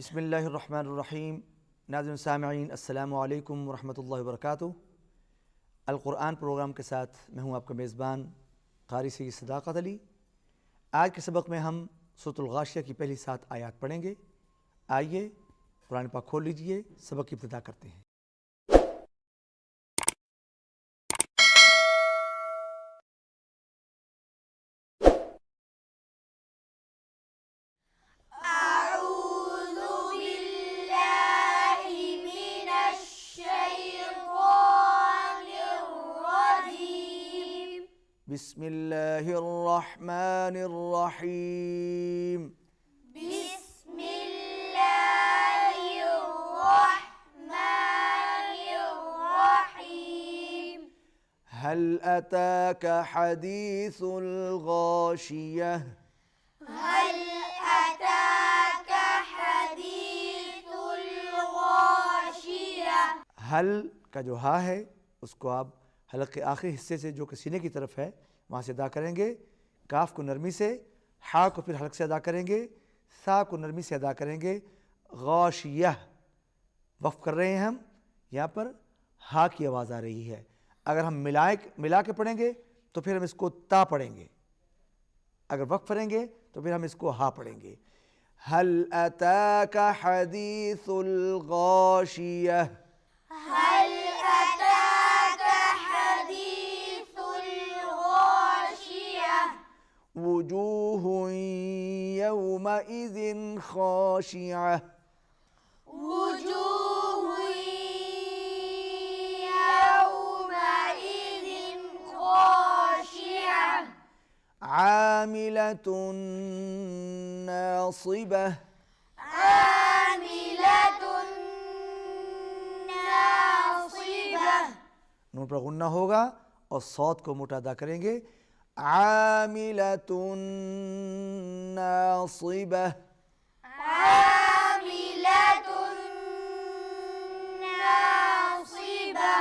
بسم اللہ الرحمن الرحیم۔ ناظرین سامعین السلام علیکم ورحمۃ اللہ وبرکاتہ۔ القرآن پروگرام کے ساتھ میں ہوں آپ کا میزبان قاری سید صداقت علی۔ آج کے سبق میں ہم سورۃ-ال-غاشیہ کی پہلی 7 آیات پڑھیں گے۔ آئیے قرآن پاک کھول لیجئے، سبق کی ابتدا کرتے ہیں۔ بسم اللہ الرحمن الرحیم۔ بسم اللہ الرحمن الرحیم۔ هل أتاك حديث الغاشية؟ هل أتاك حديث الغاشية؟ ہل کا جو ہا ہے اس کو آپ حلق کے آخری حصے سے جو کہ سینے کی طرف ہے وہاں سے ادا کریں گے۔ کاف کو نرمی سے، ہا کو پھر حلق سے ادا کریں گے، سا کو نرمی سے ادا کریں گے۔ غاشیہ وقف کر رہے ہیں ہم، یہاں پر ہا کی آواز آ رہی ہے۔ اگر ہم ملا کے پڑھیں گے تو پھر ہم اس کو تا پڑھیں گے، اگر وقف کریں گے تو پھر ہم اس کو ہا پڑھیں گے۔ هل أتاك حديث الغاشية؟ هل أتاك حديث الغاشية؟ وجوه يومئذ خاشعة وجوه يومئذ خاشعة عاملة ناصبة عاملة ناصبة۔ نون پر غنہ ہوگا اور صوت کو موٹا ادا کریں گے۔ عاملة ناصبة عاملة ناصبة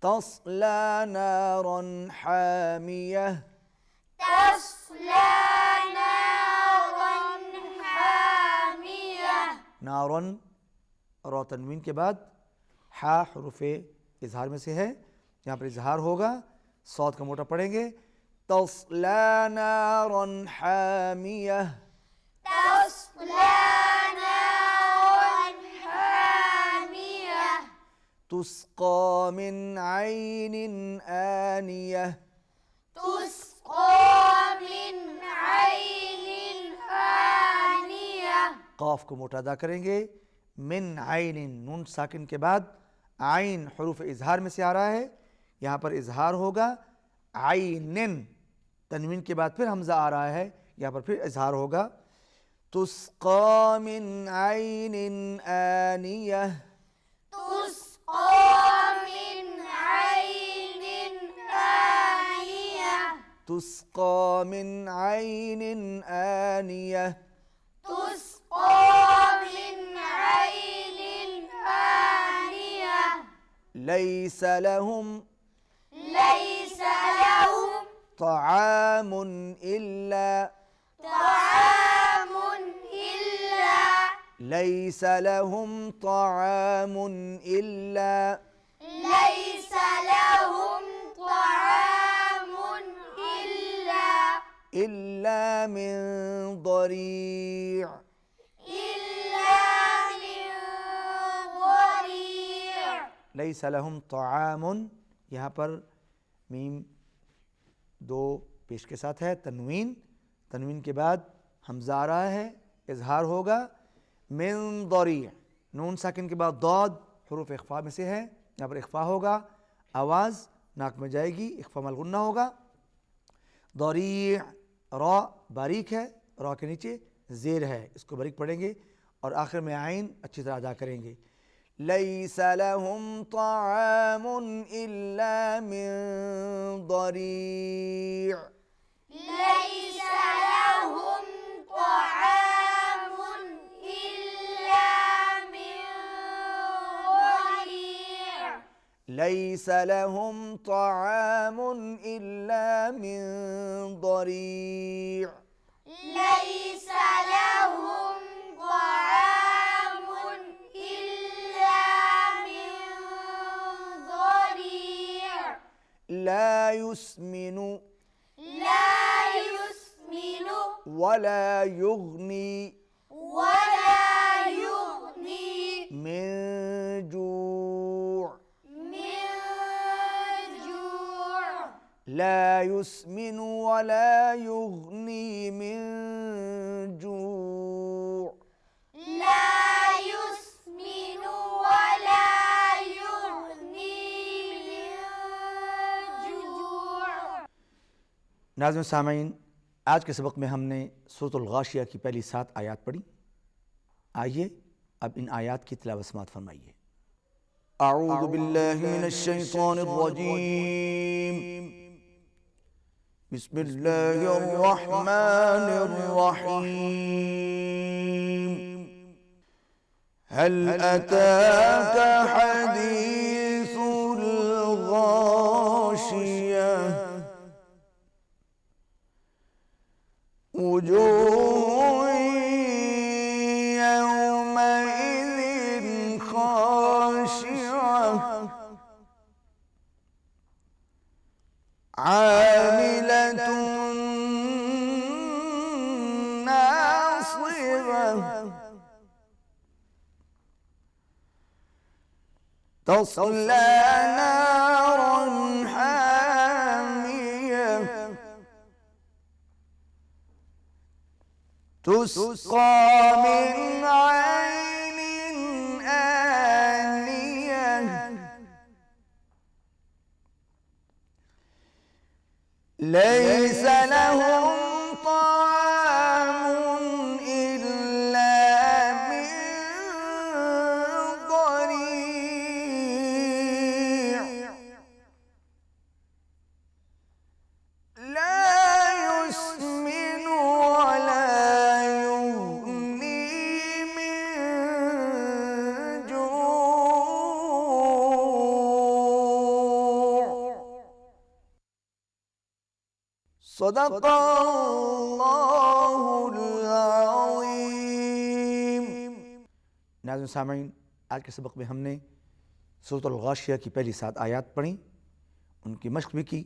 تصلى نارا حامية تصلى نارا حامية۔ نارن را تنوین کے بعد حا حروف اظہار میں سے ہے، یہاں پر اظہار ہوگا، صوت کا موٹا پڑھیں گے۔ تصلى نارا حامية تصلى نارا حامية تسقى من عين آنية تسقى من عين آنية۔ قاف کو موٹا ادا کریں گے۔ من عین، نون ساکن کے بعد عین حروف اظہار میں سے آ رہا ہے، یہاں پر اظہار ہوگا۔ عینن تنوین کے بعد پھر حمزہ آ رہا ہے، یہاں پر پھر اظہار ہوگا۔ تسقى من عین آنیہ تسقى من عين آنية تسقى من عین آنیہ تسقى من عين آنية لیس لهم ليس لهم طعام إلا طعام إلا ليس لهم طعام إلا ليس لهم طعام إلا من ضريع إلا من ضريع۔ ليس لهم طعام، یہاں پر میم دو پیش کے ساتھ ہے، تنوین کے بعد حمزہ آ رہا ہے، اظہار ہوگا۔ من ضریع، نون ساکن کے بعد ضاد حروف اخفاء میں سے ہے، یہاں پر اخفاء ہوگا، آواز ناک میں جائے گی، اخفاء مال غنہ ہوگا۔ ضریع، را باریک ہے، را کے نیچے زیر ہے، اس کو باریک پڑھیں گے اور آخر میں عین اچھی طرح ادا کریں گے۔ لیس لهم طعام الا من ضریع ليس لهم طعام إلا من ضريع ليس لهم طعام إلا من ضريع ليس لهم طعام يسمن لا يسمن ولا يغني ولا يغني من جوع من جوع لا يسمن ولا يغني من جوع لا يسمن ولا يغني من جوع. ناظرین سامعین، آج کے سبق میں ہم نے سورۃ الغاشیہ کی پہلی 7 آیات پڑھی. آئیے اب ان آیات کی تلاوت سماعت فرمائیے. اعوذ باللہ من الشیطان الرجیم، بسم اللہ الرحمن الرحیم. هل أتاك حديث الغاشية وجوه يومئذ خاشعة عاملة ناصبة تصلى نارا حامية تسقى من عين آنية ليس لهم طعام إلا من ضريع لا يسمن ولا يغني من جوع. صدق اللہ العظیم. ناظرین سامعین، آج کے سبق میں ہم نے سورۃ الغاشیہ کی پہلی 7 آیات پڑھیں، ان کی مشق بھی کی.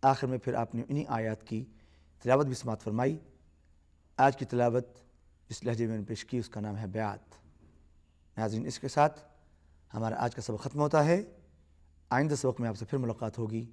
آخر میں پھر آپ نے انہی آیات کی تلاوت بھی سماعت فرمائی. آج کی تلاوت جس لہجے میں نے پیش کی اس کا نام ہے بیعت. ناظرین، اس کے ساتھ ہمارا آج کا سبق ختم ہوتا ہے. آئندہ سبق میں آپ سے پھر ملاقات ہوگی.